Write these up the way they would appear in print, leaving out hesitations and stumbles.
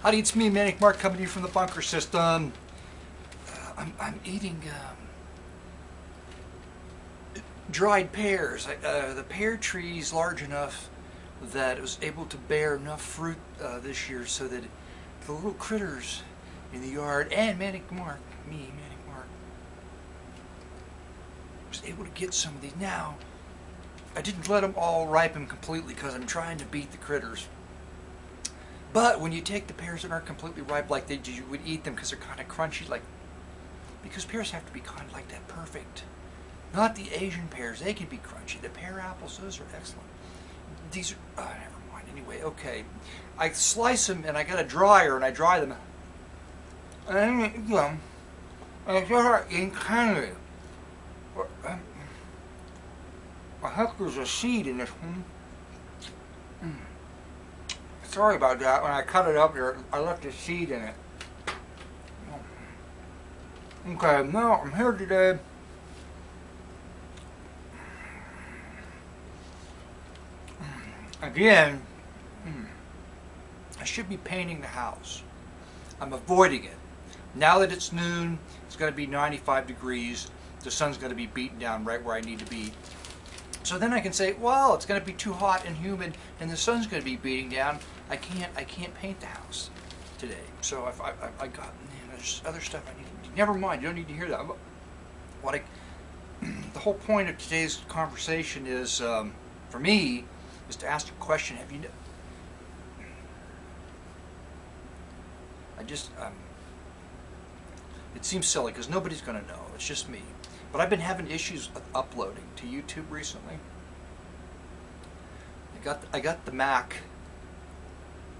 Howdy, it's me, Manic Mark, coming to you from the bunker system. I'm eating dried pears. The pear tree is large enough that it was able to bear enough fruit this year so that the little critters in the yard and Manic Mark, Manic Mark, was able to get some of these. Now, I didn't let them all ripen completely because I'm trying to beat the critters. But when you take the pears that aren't completely ripe, like you would eat them because they're kind of crunchy, because pears have to be kind of like that, perfect. Not the Asian pears, they can be crunchy. The pear apples, those are excellent. These are, never mind. Anyway, okay. I slice them and I got a dryer and I dry them. And I eat them. And I start eating candy. I hope there's a seed in this one. Sorry about that. When I cut it up there, I left a seed in it. Okay, now I'm here today. Again, I should be painting the house. I'm avoiding it. Now that it's noon, it's going to be 95 degrees. The sun's going to be beaten down right where I need to be. So then I can say, well, it's going to be too hot and humid, and the sun's going to be beating down. I can't paint the house today. So I got, man, there's other stuff I need to do. Never mind, you don't need to hear that. The whole point of today's conversation is, for me, is to ask a question. Have you? It seems silly because nobody's going to know. It's just me. But I've been having issues with uploading to YouTube recently. I got the Mac,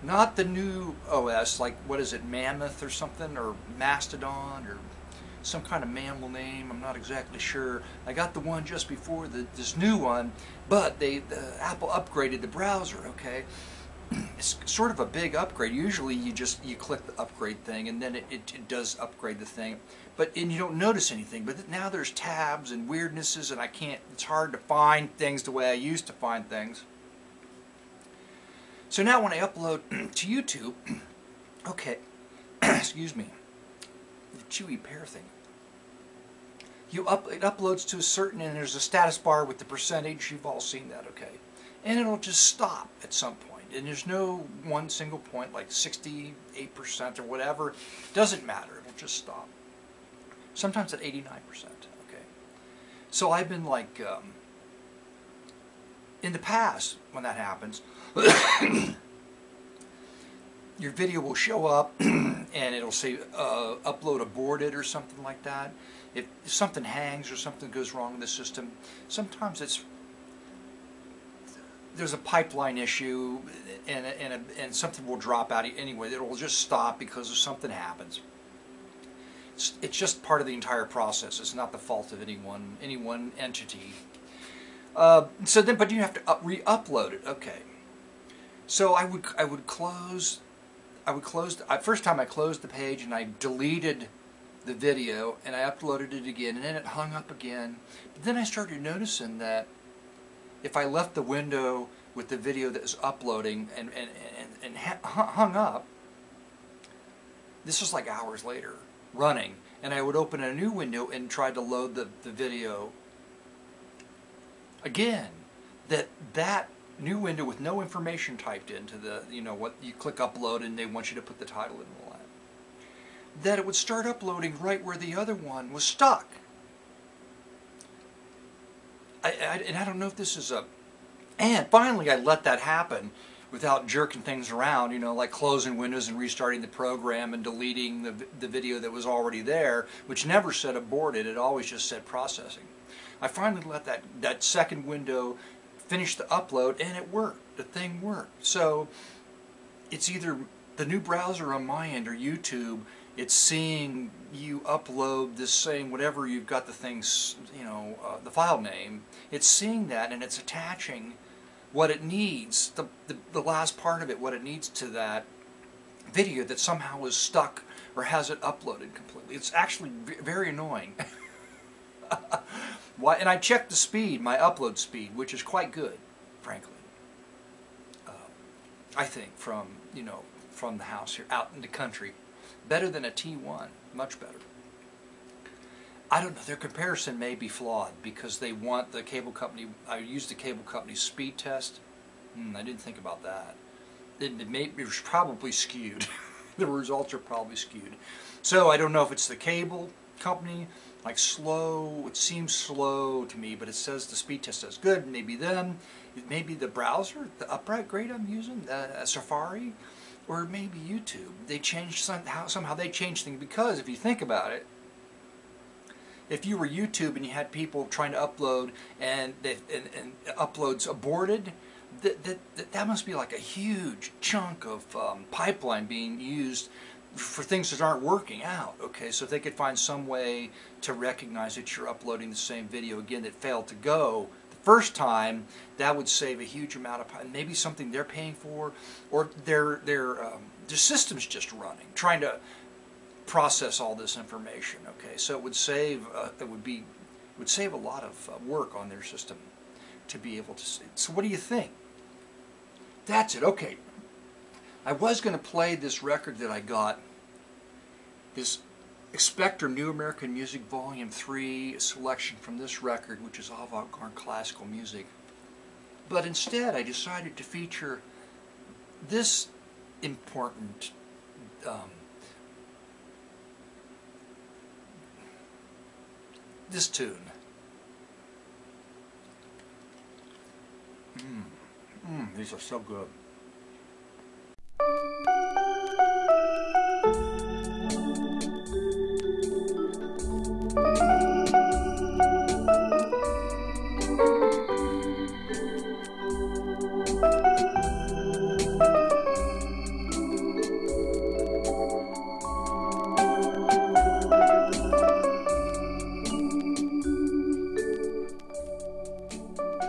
not the new OS, like what is it, Mammoth or something, or Mastodon, or some kind of mammal name. I'm not exactly sure. I got the one just before this new one, but Apple upgraded the browser. Okay, it's sort of a big upgrade. Usually you click the upgrade thing and then it does upgrade the thing, and you don't notice anything. But now there's tabs and weirdnesses, and it's hard to find things the way I used to find things. So now when I upload to YouTube, okay, excuse me, the chewy pear thing. It uploads to a certain, and there's a status bar with the percentage. You've all seen that, okay? And it'll just stop at some point. And there's no one single point, like 68% or whatever. Doesn't matter. It'll just stop. Sometimes at 89%. Okay. So I've been like, in the past, when that happens, your video will show up and it'll say upload aborted or something like that. If something hangs or something goes wrong in the system, sometimes there's a pipeline issue and something will drop out anyway. It will just stop because something happens. It's just part of the entire process. It's not the fault of any one entity. But you have to re-upload it. Okay. So I would close. First time I closed the page and I deleted the video and I uploaded it again, and then it hung up again. But then I started noticing that if I left the window with the video that was uploading and hung up, this was like hours later, running, and I would open a new window and try to load the video again. That new window with no information typed into what you click upload and they want you to put the title in and all that it would start uploading right where the other one was stuck. And I don't know if this is and finally I let that happen without jerking things around, like closing windows and restarting the program and deleting the video that was already there, which never said aborted. It always just said processing. I finally let that second window finish the upload, and it worked. The thing worked. So it's either the new browser on my end or YouTube. It's seeing you upload this, saying whatever you've got the things, the file name. It's seeing that and it's attaching what it needs, the last part of it, what it needs to that video that somehow is stuck or has it uploaded completely. It's actually very annoying. And I checked the speed, my upload speed, which is quite good, frankly. I think from from the house here, out in the country. Better than a T1, much better. I don't know, their comparison may be flawed because they want the cable company, I used the cable company's speed test. I didn't think about that. It was probably skewed. The results are probably skewed. So I don't know if it's the cable company, like slow, it seems slow to me, but it says the speed test is good. Maybe them, maybe the browser, the upgrade I'm using, Safari, or maybe YouTube. They changed somehow they changed things, because if you think about it, if you were YouTube and you had people trying to upload and uploads aborted, that must be like a huge chunk of pipeline being used for things that aren't working out. Okay, so if they could find some way to recognize that you're uploading the same video again that failed to go the first time, that would save a huge amount of maybe something they're paying for, or their system's just running, trying to process all this information. Okay, so it would save would save a lot of work on their system to be able to see. So what do you think? That's it. Okay, I was going to play this record that I got, this Spectre New American Music Volume 3, a selection from this record, which is avant-garde classical music. But instead I decided to feature this important this tune. These are so good.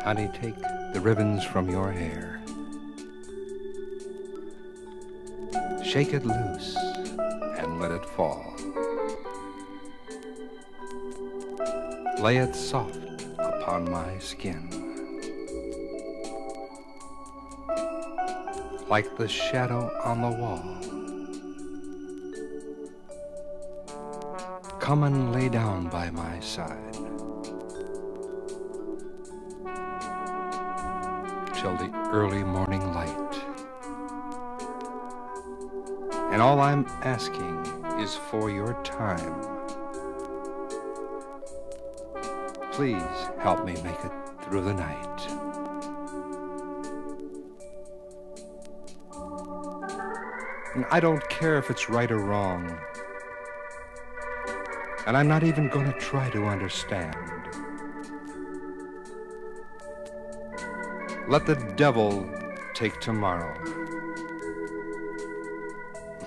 Honey, take the ribbons from your hair. Shake it loose and let it fall. Lay it soft upon my skin, like the shadow on the wall. Come and lay down by my side till the early morning light. And all I'm asking is for your time. Please help me make it through the night. And I don't care if it's right or wrong. And I'm not even going to try to understand. Let the devil take tomorrow.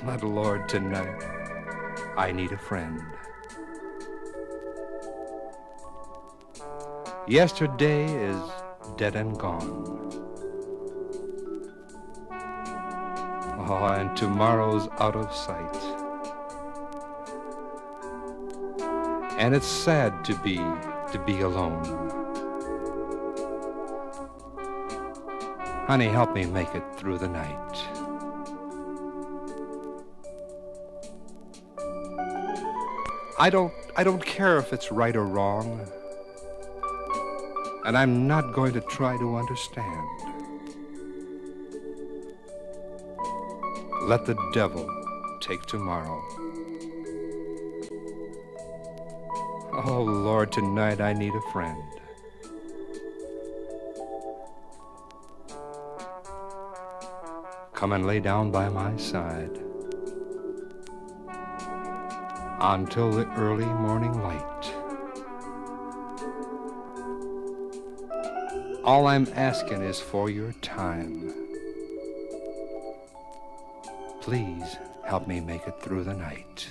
But Lord, tonight, I need a friend. Yesterday is dead and gone. Oh, and tomorrow's out of sight. And it's sad to be alone. Honey, help me make it through the night. I don't care if it's right or wrong. And I'm not going to try to understand. Let the devil take tomorrow. Oh, Lord, tonight I need a friend. Come and lay down by my side until the early morning light. All I'm asking is for your time. Please help me make it through the night.